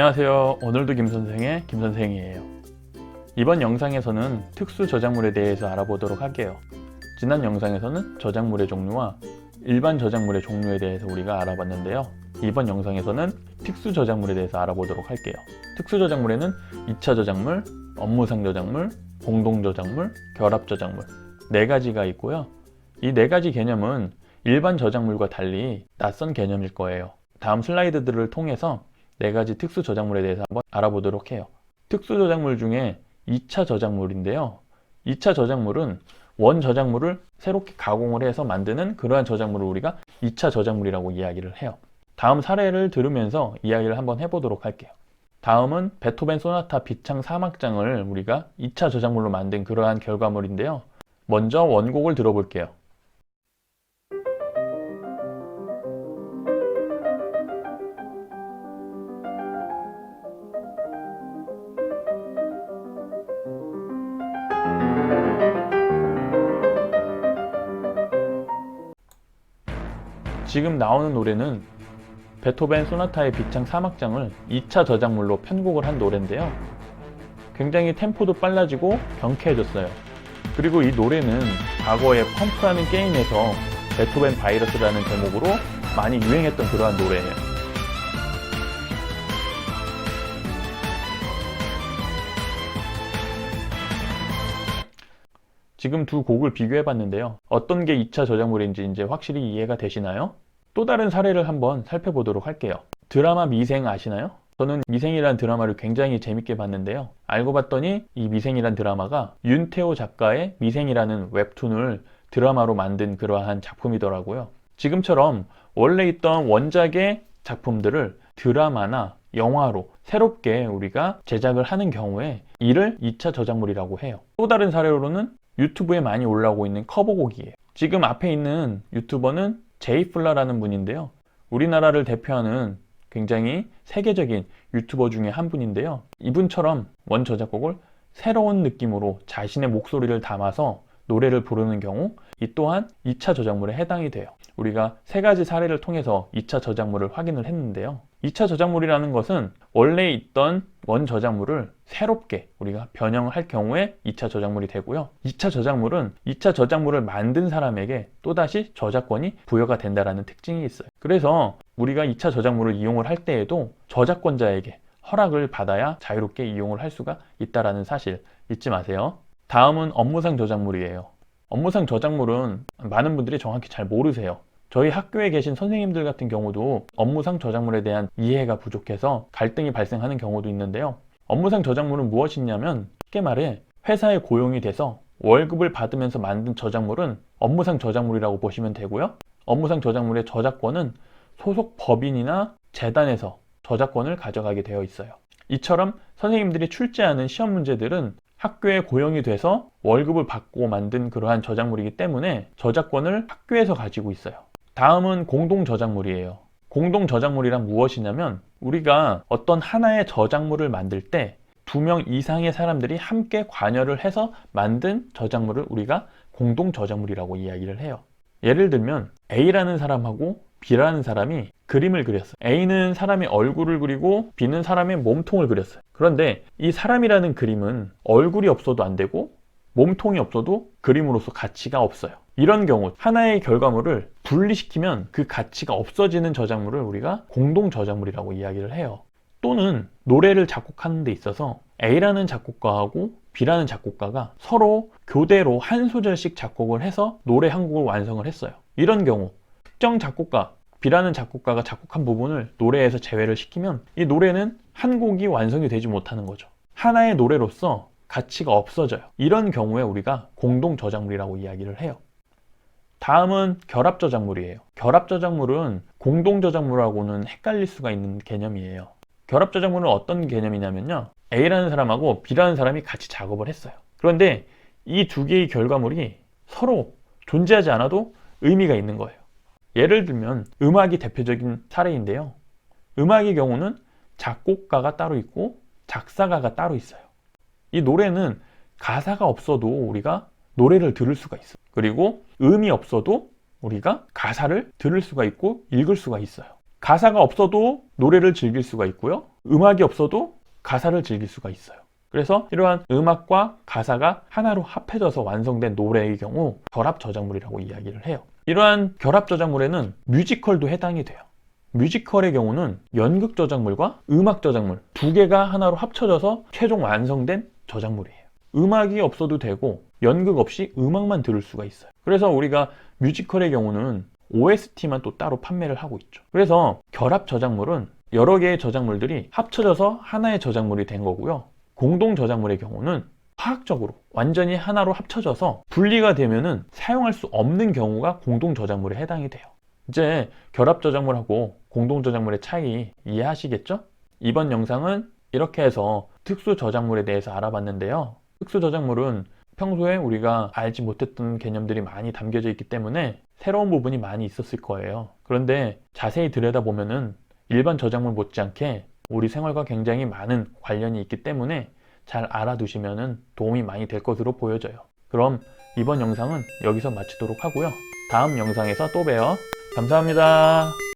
안녕하세요. 오늘도 김선생의 김선생이에요. 이번 영상에서는 특수 저작물에 대해서 알아보도록 할게요. 지난 영상에서는 저작물의 종류와 일반 저작물의 종류에 대해서 우리가 알아봤는데요. 이번 영상에서는 특수 저작물에 대해서 알아보도록 할게요. 특수 저작물에는 2차 저작물, 업무상 저작물, 공동 저작물, 결합 저작물 4가지가 있고요. 이 4가지 개념은 일반 저작물과 달리 낯선 개념일 거예요. 다음 슬라이드들을 통해서 4가지 특수 저작물에 대해서 한번 알아보도록 해요. 특수 저작물 중에 2차 저작물인데요. 2차 저작물은 원 저작물을 새롭게 가공을 해서 만드는 그러한 저작물을 우리가 2차 저작물이라고 이야기를 해요. 다음 사례를 들으면서 이야기를 한번 해보도록 할게요. 다음은 베토벤 소나타 비창 4막장을 우리가 2차 저작물로 만든 그러한 결과물인데요. 먼저 원곡을 들어볼게요. 지금 나오는 노래는 베토벤 소나타의 비창 4막장을 2차 저작물로 편곡을 한 노래인데요. 굉장히 템포도 빨라지고 경쾌해졌어요. 그리고 이 노래는 과거에 펌프라는 게임에서 베토벤 바이러스라는 제목으로 많이 유행했던 그러한 노래예요. 지금 두 곡을 비교해봤는데요. 어떤 게 2차 저작물인지 이제 확실히 이해가 되시나요? 또 다른 사례를 한번 살펴보도록 할게요. 드라마 미생 아시나요? 저는 미생이라는 드라마를 굉장히 재밌게 봤는데요. 알고 봤더니 이 미생이라는 드라마가 윤태호 작가의 미생이라는 웹툰을 드라마로 만든 그러한 작품이더라고요. 지금처럼 원래 있던 원작의 작품들을 드라마나 영화로 새롭게 우리가 제작을 하는 경우에 이를 2차 저작물이라고 해요. 또 다른 사례로는 유튜브에 많이 올라오고 있는 커버곡이에요. 지금 앞에 있는 유튜버는 제이플라라는 분인데요. 우리나라를 대표하는 굉장히 세계적인 유튜버 중에 한 분인데요. 이분처럼 원 저작곡을 새로운 느낌으로 자신의 목소리를 담아서 노래를 부르는 경우 이 또한 2차 저작물에 해당이 돼요. 우리가 3가지 사례를 통해서 2차 저작물을 확인을 했는데요. 2차 저작물이라는 것은 원래 있던 원 저작물을 새롭게 우리가 변형을 할 경우에 2차 저작물이 되고요. 2차 저작물은 2차 저작물을 만든 사람에게 또다시 저작권이 부여가 된다는 특징이 있어요. 그래서 우리가 2차 저작물을 이용을 할 때에도 저작권자에게 허락을 받아야 자유롭게 이용을 할 수가 있다는 사실 잊지 마세요. 다음은 업무상 저작물이에요. 업무상 저작물은 많은 분들이 정확히 잘 모르세요. 저희 학교에 계신 선생님들 같은 경우도 업무상 저작물에 대한 이해가 부족해서 갈등이 발생하는 경우도 있는데요. 업무상 저작물은 무엇이냐면 쉽게 말해 회사에 고용이 돼서 월급을 받으면서 만든 저작물은 업무상 저작물이라고 보시면 되고요. 업무상 저작물의 저작권은 소속 법인이나 재단에서 저작권을 가져가게 되어 있어요. 이처럼 선생님들이 출제하는 시험 문제들은 학교에 고용이 돼서 월급을 받고 만든 그러한 저작물이기 때문에 저작권을 학교에서 가지고 있어요. 다음은 공동 저작물이에요. 공동 저작물이란 무엇이냐면 우리가 어떤 하나의 저작물을 만들 때 2명 이상의 사람들이 함께 관여를 해서 만든 저작물을 우리가 공동 저작물이라고 이야기를 해요. 예를 들면 A라는 사람하고 B라는 사람이 그림을 그렸어요. A는 사람의 얼굴을 그리고 B는 사람의 몸통을 그렸어요. 그런데 이 사람이라는 그림은 얼굴이 없어도 안 되고 몸통이 없어도 그림으로서 가치가 없어요. 이런 경우 하나의 결과물을 분리시키면 그 가치가 없어지는 저작물을 우리가 공동 저작물이라고 이야기를 해요. 또는 노래를 작곡하는 데 있어서 A라는 작곡가하고 B라는 작곡가가 서로 교대로 한 소절씩 작곡을 해서 노래 한 곡을 완성을 했어요. 이런 경우 특정 작곡가 B라는 작곡가가 작곡한 부분을 노래에서 제외를 시키면 이 노래는 한 곡이 완성이 되지 못하는 거죠. 하나의 노래로서 가치가 없어져요. 이런 경우에 우리가 공동 저작물이라고 이야기를 해요. 다음은 결합 저작물이에요. 결합 저작물은 공동 저작물하고는 헷갈릴 수가 있는 개념이에요. 결합 저작물은 어떤 개념이냐면요. A라는 사람하고 B라는 사람이 같이 작업을 했어요. 그런데 이 2개의 결과물이 서로 존재하지 않아도 의미가 있는 거예요. 예를 들면 음악이 대표적인 사례인데요. 음악의 경우는 작곡가가 따로 있고 작사가가 따로 있어요. 이 노래는 가사가 없어도 우리가 노래를 들을 수가 있어요. 그리고 음이 없어도 우리가 가사를 들을 수가 있고 읽을 수가 있어요. 가사가 없어도 노래를 즐길 수가 있고요. 음악이 없어도 가사를 즐길 수가 있어요. 그래서 이러한 음악과 가사가 하나로 합해져서 완성된 노래의 경우 결합 저작물이라고 이야기를 해요. 이러한 결합 저작물에는 뮤지컬도 해당이 돼요. 뮤지컬의 경우는 연극 저작물과 음악 저작물 두 개가 하나로 합쳐져서 최종 완성된 저작물이에요. 음악이 없어도 되고 연극 없이 음악만 들을 수가 있어요. 그래서 우리가 뮤지컬의 경우는 OST만 또 따로 판매를 하고 있죠. 그래서 결합 저작물은 여러 개의 저작물들이 합쳐져서 하나의 저작물이 된 거고요. 공동 저작물의 경우는 화학적으로 완전히 하나로 합쳐져서 분리가 되면은 사용할 수 없는 경우가 공동 저작물에 해당이 돼요. 이제 결합 저작물하고 공동 저작물의 차이 이해하시겠죠? 이번 영상은 이렇게 해서 특수 저작물에 대해서 알아봤는데요. 특수 저작물은 평소에 우리가 알지 못했던 개념들이 많이 담겨져 있기 때문에 새로운 부분이 많이 있었을 거예요. 그런데 자세히 들여다보면은 일반 저작물 못지않게 우리 생활과 굉장히 많은 관련이 있기 때문에 잘 알아두시면 도움이 많이 될 것으로 보여져요. 그럼 이번 영상은 여기서 마치도록 하고요. 다음 영상에서 또 봬요. 감사합니다.